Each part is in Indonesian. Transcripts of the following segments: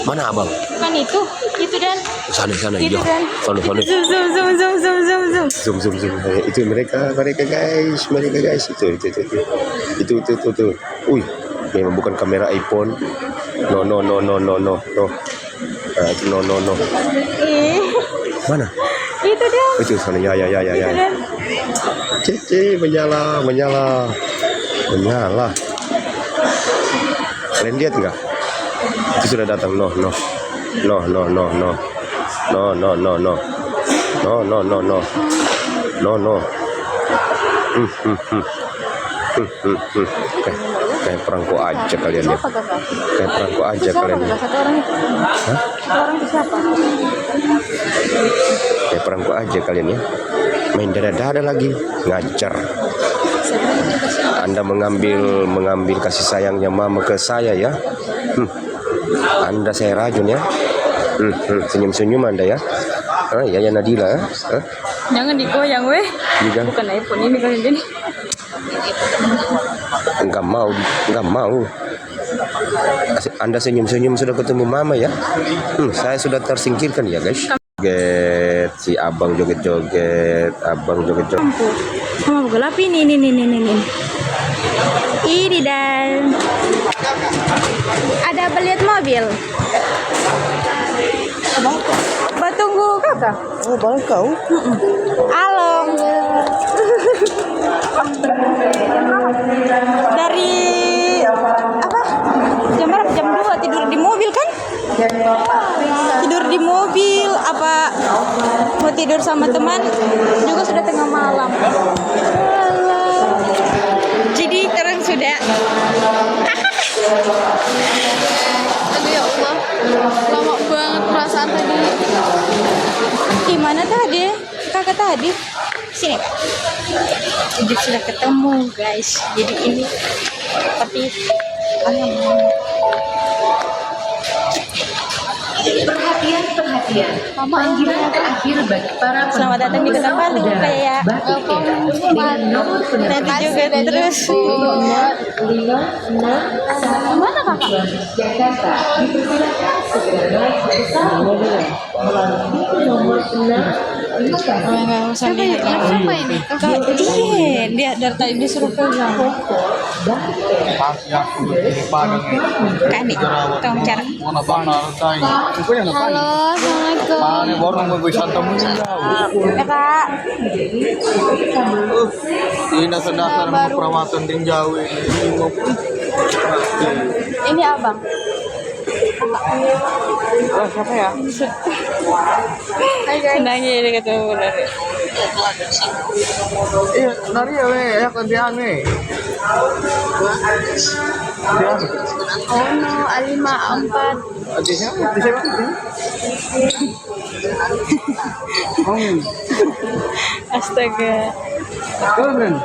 Mana abang? Kan itu Dan. Sana Itu iya. Dan. Sana. Zoom. Itu mereka guys, itu. Wih, memang bukan kamera iPhone. No. Nah, itu no. Mana? Itu Dan. Itu sana ya. Itu Dan. Cici menyala. Kalian lihat nggak? Itu sudah datang. No. Kayak perangko aja kalian ya. Siapa kakak? Kayak perangko aja Siapa kalian. kakak? Satu orang itu. Hah? Satu orang itu siapa? Kayak perangko aja kalian ya. Main dada lagi, ngajar. Anda mengambil kasih sayangnya mama ke saya ya. Anda saya racun ya. Senyum Anda ya. Ya Nadila ya. Jangan digoyang weh. Juga. Bukan iPhone ini kalian ini. Enggak mau. Anda senyum sudah ketemu mama ya. Saya sudah tersingkirkan ya guys. Joget, si abang joget-joget. Mau gelap ini. Ini Dan. Ada beliat mobil. Tunggu kakak. Oh, balik kau? Halo. Dari apa? Jam berapa? Jam 2 tidur di mobil kan? Tidur di mobil apa mau tidur sama teman juga sudah tengah malam. Alah. Jadi terang sudah. Aduh ya Allah, lama banget perasaan tadi. Gimana tadi? Kakak tadi? Sini. Ujuk sudah ketemu guys. Jadi ini tapi Perhatian. Panggilan terakhir bagi para selamat datang di Kota Palu kayak nanti juga terus. Mana kakak? Jakarta dipersilakan segera naik pesawat melalui nomor 6. Siapa ini? Iya, dia dari tadi disuruh pulang. Kan nih, tolong cara. Halo, assalamualaikum. Ya kak, Ini dasar perawatan tinjau ini. ini abang. Siapa ya? Senangnya ini ketemu dari. Iya, nari ya we, ya kandian we. Oh no, Alima 4. Bisa mana? Astaga. Keren.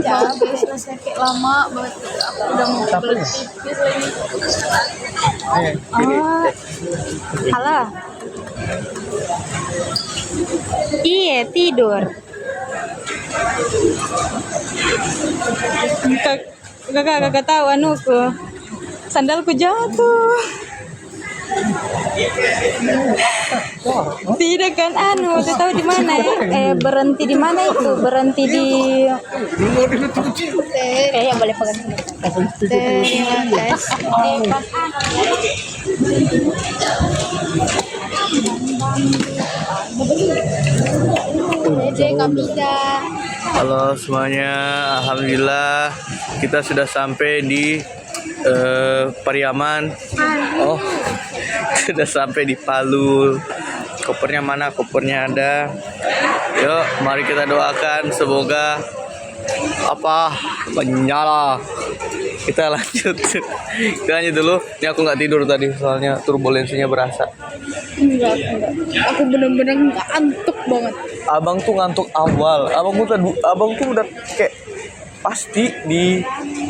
Habis rasanya kayak lama banget. Aku udah mau belet pipis lagi. Oh, halo. Iya tidur. Kakak tahu anuku. Sandalku jatuh. Tidak kan anu, waktu tahu di mana ya? Berhenti di mana itu? Berhenti di yang boleh pegang sini. Terima kasih. Pas Dede Kapida. Halo semuanya, alhamdulillah kita sudah sampai di Pariaman. Oh, sudah sampai di Palu. Kopernya mana? Kopernya ada. Yuk, mari kita doakan semoga menyala. Kita lanjut dulu. Ini aku nggak tidur tadi soalnya turbulensinya berasa. Enggak. Aku bener-bener ngantuk banget. Abang tuh ngantuk awal. Abang tuh udah kayak pasti di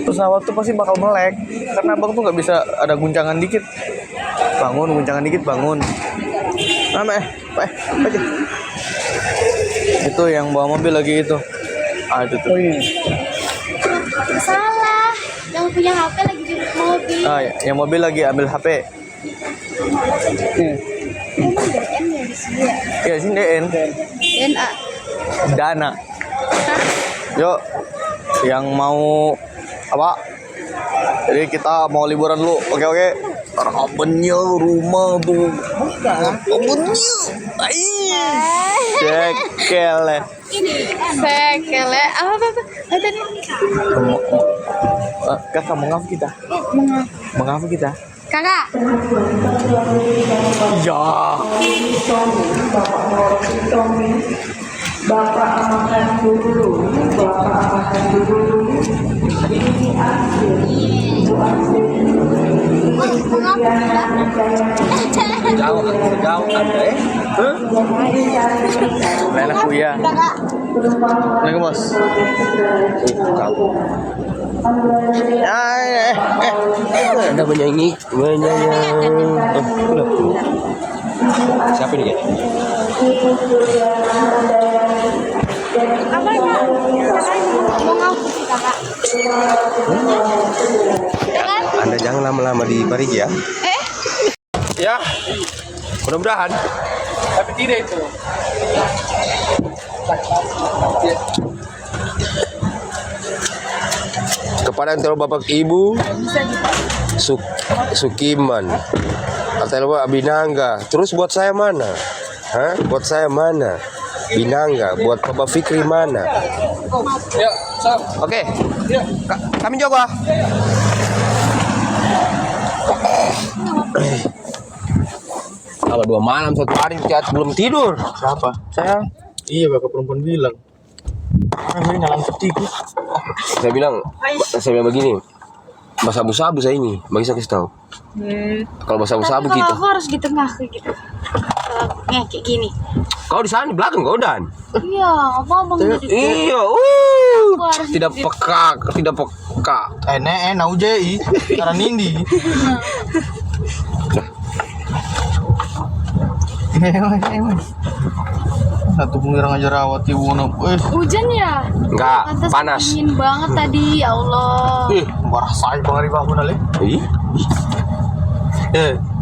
pesawat tuh pasti bakal melek karena abang tuh nggak bisa ada guncangan dikit bangun. Aja. Itu yang bawa mobil lagi itu. Itu tuh. Salah. Yang punya HP lagi di mobil. Ah, yang mobil lagi ambil HP. Ya sini DN. DNA. Dana. Yuk, yang mau apa? Jadi kita mau liburan dulu. Oke. Rabennya rumah tuh. Rabennya. Cekel. Sekele. Apa tadi? Kakak mengapa kita? Mengapa kita? Kakak. Ya. Bapak makan dulu. Ini Jauh ada Enak kuya. Assalamualaikum bos. Ada menyanyi. Siapa ini ya? Apa ini? Mau ngaku sih kakak? Anda jangan lama-lama di Parigi ya. Ya, mudah-mudahan. Tapi tidak itu. Kepada yang tahu Bapak Ibu Sukiman atau Binangga. Terus buat saya mana? Hah? Buat saya mana? Binangga. Buat Bapak Fikri mana? Ya, Oke. Kami jaga. Apa 2 malam 1 hari belum tidur? siapa? Saya. Iya, bapak perempuan bilang. Ini nyalain tikus. Saya bilang begini. Sabu-sabu saya ini, bagi saya kasih tahu. Kalau sabu-sabu Kalau gitu. aku harus di tengah kayak gitu. Kayak gini. Kau di sana di belakang kau Dan. Iya, abang jadi. Iya, harus tidak peka. Naujai. Karena nindi. Satu pengirang aja rawat ibu Hujan ya? Enggak, Pantas panas. dingin banget tadi, ya Allah. marah saya bang Arif aku nale. Ih,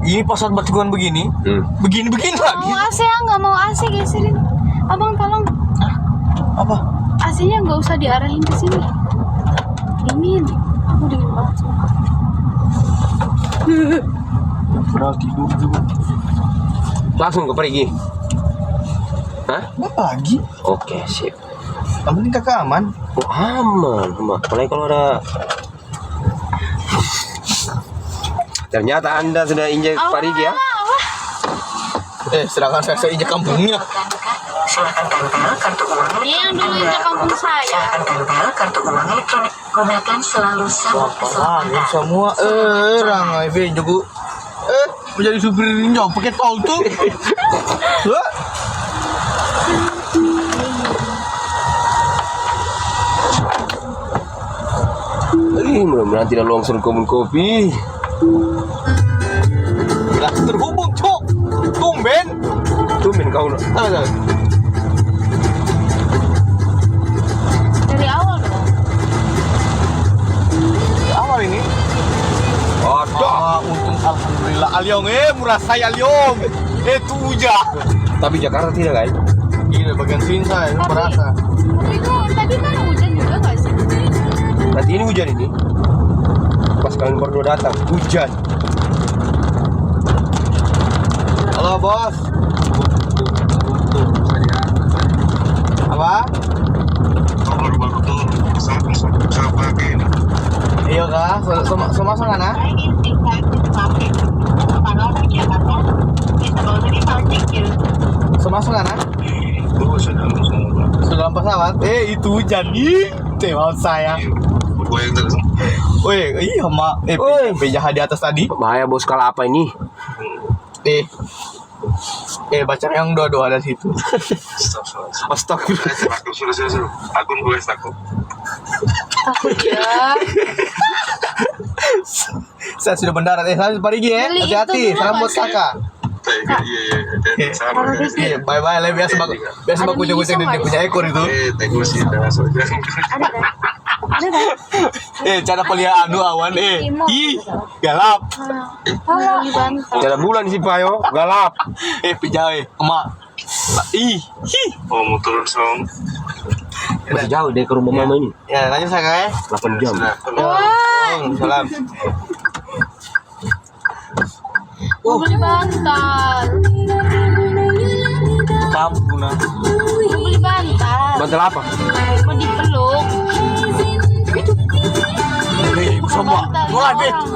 Ini pas saat batikan begini, begini lagi. Mau AC ya? Nggak mau AC geserin. Abang tolong. Apa? AC-nya nggak usah diarahin ke sini. Dingin. Aku dingin banget. Udah tidur juga. langsung ke Parigi. Hah? Apa lagi? Oke, sip. Yang penting kakak aman. Oh, aman. Apalagi kalau ada. Ternyata Anda sudah injak Parigi ya? Sedangkan saya injak kampungnya. Silakan tempel kartu uang Ini yang dulu injak kampung saya. Silakan tempel kartu uang elektronik. Gunakan selalu sabuk keselamatan. Semua rangai be jago. Menjadi supir ninja pakai tol tuh. Mudah-mudahan tidak longsor kebun kopi. Lah terhubung cok. Tumben Kau. Dari awal dong. awal ini. Untung alhamdulillah Aliong murah saya Aliong. Itu hujan. Tapi Jakarta tidak kan? Gila bagian sini saya berasa. Tapi tadi kan hujan juga nggak sih? Nanti ini hujan ini. Pas kalian berdua datang, hujan. Halo bos. Apa? Iya kak, semua sana. Semua sana. Dalam pesawat. Itu hujan nih. Tewat saya. Woi, iya mak. Bejahat di atas tadi. Bahaya bos, kalau apa ini? Baca yang dua-dua ada situ. Astagfirullah. Akun gue takut. Takut ya. Saya sudah mendarat. Saya pergi ya. Beli Hati-hati. itu dulu, Salam buat Mas. kakak. Iya, bye-bye. Biasa Ada kucing-kucing mini dia punya ekor itu. Ada kan? Cara peliharaan anu awan ih galap. Mau beli bantal. Cara bulan si Payo, galap. Pijau emak. Ih. Oh, mau turun song. Masih jauh deh ke rumah mama ini. Ya, lanjut saya. 8 jam. Salam. Mau beli bantal. Kampuna. Mau beli bantal. Bantal apa? Mau dipeluk. Nih, sama. Bantal Mulai, Be. orang.